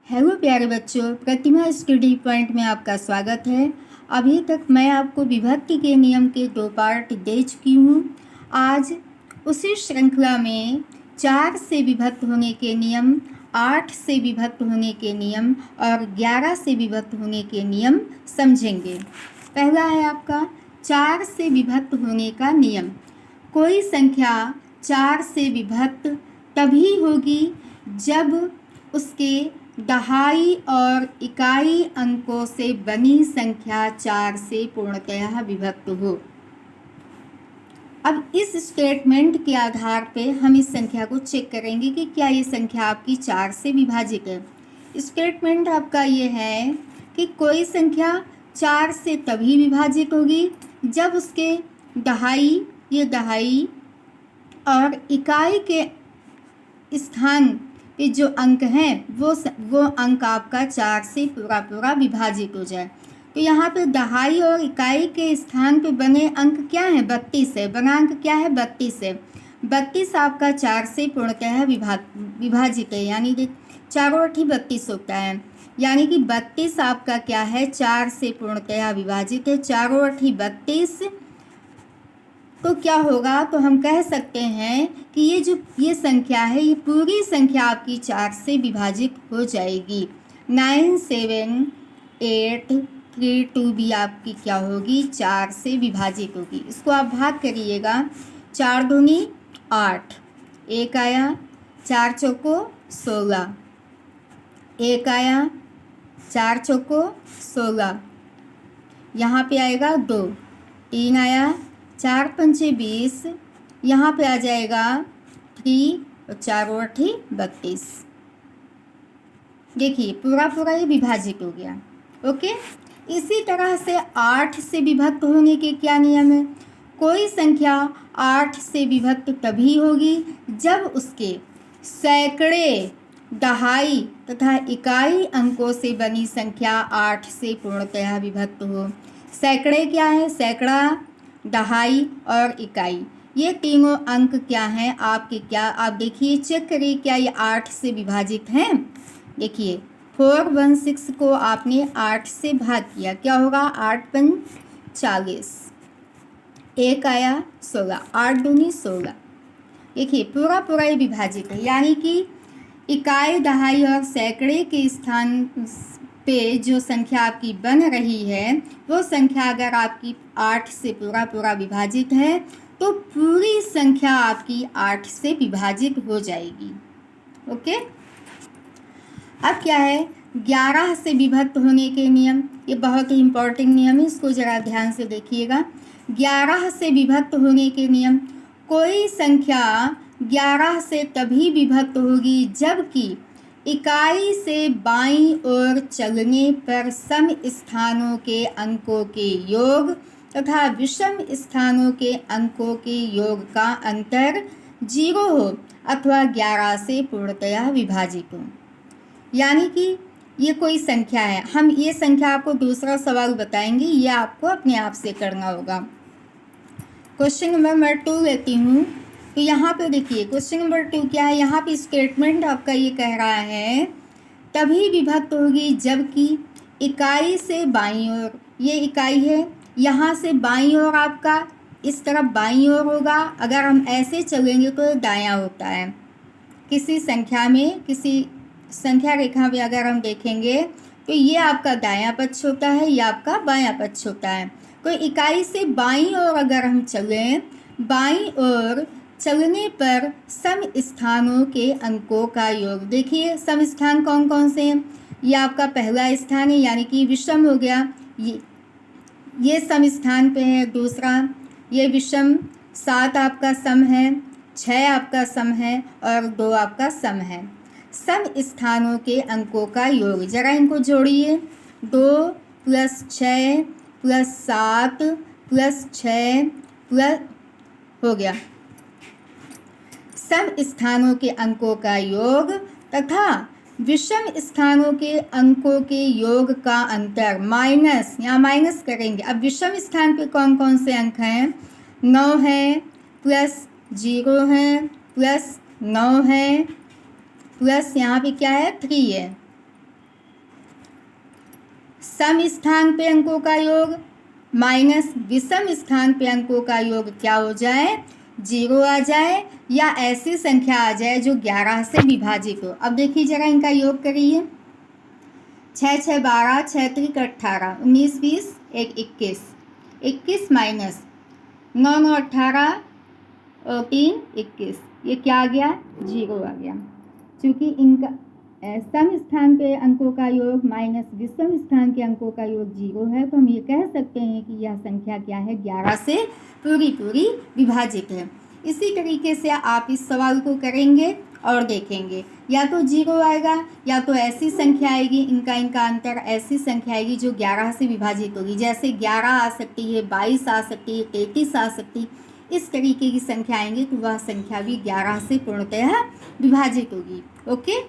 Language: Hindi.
हेलो प्यारे बच्चों, प्रतिमा स्टडी पॉइंट में आपका स्वागत है। अभी तक मैं आपको विभक्ति के नियम के 2 पार्ट दे चुकी हूँ। आज उसी श्रृंखला में 4 से विभक्त होने के नियम, 8 से विभक्त होने के नियम और 11 से विभक्त होने के नियम समझेंगे। पहला है आपका 4 से विभक्त होने का नियम। कोई संख्या 4 से विभक्त तभी होगी जब उसके दहाई और इकाई अंकों से बनी संख्या 4 से पूर्णतः विभक्त हो। अब इस स्टेटमेंट के आधार पे हम इस संख्या को चेक करेंगे कि क्या ये संख्या आपकी 4 से विभाजित है। स्टेटमेंट आपका ये है कि कोई संख्या 4 से तभी विभाजित होगी जब उसके दहाई, ये दहाई और इकाई के स्थान ये जो अंक हैं वो अंक आपका 4 से पूरा विभाजित हो जाए। तो यहाँ पे दहाई और इकाई के स्थान पे बने अंक क्या है? 32 है। बना अंक क्या है? 32 है। 32 आपका 4 से पूर्णतः विभाजित है, यानी कि चारों अठी 32 होता है, यानी कि 32 आपका क्या है? 4 से पूर्णतः विभाजित है। चारों अठी 32, तो क्या होगा? तो हम कह सकते हैं कि ये संख्या है, ये पूरी संख्या आपकी 4 से विभाजित हो जाएगी। 9, 7, 8, 3, 2 भी आपकी क्या होगी? 4 से विभाजित होगी। इसको आप भाग करिएगा। 4 दूनी 8, 1 आया, 4 चौको 16, 1 आया, 4 चौको 16, यहाँ पे आएगा 2, 3 आया, 4 पंचे 20, यहाँ पे आ जाएगा 3 और 4 और 32। देखिए पूरा ये विभाजित हो गया। ओके, इसी तरह से 8 से विभक्त होने के क्या नियम है? कोई संख्या 8 से विभक्त तभी होगी जब उसके सैकड़े, दहाई तथा इकाई अंकों से बनी संख्या 8 से पूर्णतः विभक्त हो। सैकड़े क्या है? सैकड़ा, दहाई और इकाई, ये तीनों अंक क्या हैं आपके? क्या आप देखिए, चेक करिए क्या ये 8 से विभाजित हैं? देखिए 416 को आपने 8 से भाग किया, क्या होगा? 8 पंच 40, 1 आया 16, 8 दूनी 16। देखिए पूरा ये विभाजित है, यानी कि इकाई, दहाई और सैकड़े के स्थान पे जो संख्या आपकी बन रही है वो संख्या अगर आपकी 8 से पूरा विभाजित है तो पूरी संख्या आपकी 8 से विभाजित हो जाएगी। ओके, अब क्या है? 11 से विभक्त होने के नियम। ये बहुत ही इम्पोर्टेंट नियम है, इसको ज़रा ध्यान से देखिएगा। 11 से विभक्त होने के नियम। कोई संख्या 11 से तभी विभक्त होगी जबकि इकाई से बाईं ओर चलने पर सम स्थानों के अंकों के योग तथा विषम स्थानों के अंकों के योग का अंतर 0 हो अथवा 11 से पूर्णतः विभाजित हो। यानी कि ये कोई संख्या है, हम ये संख्या आपको दूसरा सवाल बताएंगे, ये आपको अपने आप से करना होगा। क्वेश्चन नंबर 2 लेती हूँ। तो यहाँ पे देखिए क्वेश्चन नंबर 2 क्या है? यहाँ पे स्टेटमेंट आपका ये कह रहा है तभी विभक्त होगी जबकि इकाई से बाईं ओर, ये इकाई है, यहाँ से बाईं ओर आपका इस तरफ बाईं ओर होगा। अगर हम ऐसे चलेंगे तो दायां होता है। किसी संख्या में, किसी संख्या रेखा में अगर हम देखेंगे तो ये आपका दायां पक्ष होता है, ये आपका बायां पक्ष होता है। कोई इकाई से बाईं ओर अगर हम चलें, बाईं ओर चलने पर सम स्थानों के अंकों का योग। देखिए सम स्थान कौन कौन से हैं? ये आपका पहला स्थान है, यानी कि विषम हो गया, ये सम स्थान पे है। दूसरा ये विषम, 7 आपका सम है, 6 आपका सम है और 2 आपका सम है। सम स्थानों के अंकों का योग, जरा इनको जोड़िए। 2 + 6 + 7 + 6 प्लस हो गया सम स्थानों के अंकों का योग तथा विषम स्थानों के अंकों के योग का अंतर माइनस, यहाँ माइनस करेंगे। अब विषम स्थान पे कौन कौन से अंक हैं? 9 है, +0 है, +9 है, प्लस यहाँ पे क्या है? 3 है। सम स्थान पे अंकों का योग माइनस विषम स्थान पे अंकों का योग क्या हो जाए, 0 आ जाए, या ऐसी संख्या आ जाए जो 11 से विभाजित हो। अब देखिए जरा इनका योग करिए। 6 6 12, 6 त्रिक 18, 19 20 1 21, 21 माइनस 9 9 18 और 3 21, ये क्या आ गया, 0 आ गया। क्योंकि इनका सम स्थान के अंकों का योग माइनस विषम स्थान के अंकों का योग 0 है, तो हम ये कह सकते हैं कि यह संख्या क्या है, 11 से पूरी विभाजित है। इसी तरीके से आप इस सवाल को करेंगे और देखेंगे, या तो 0 आएगा या तो ऐसी संख्या आएगी, इनका अंतर ऐसी संख्या आएगी जो 11 से विभाजित होगी। जैसे 11 आ सकती है, 22 आ सकती है, 33 आ सकती है, इस तरीके की संख्या आएंगी तो वह संख्या भी 11 से पूर्णतः विभाजित होगी। ओके।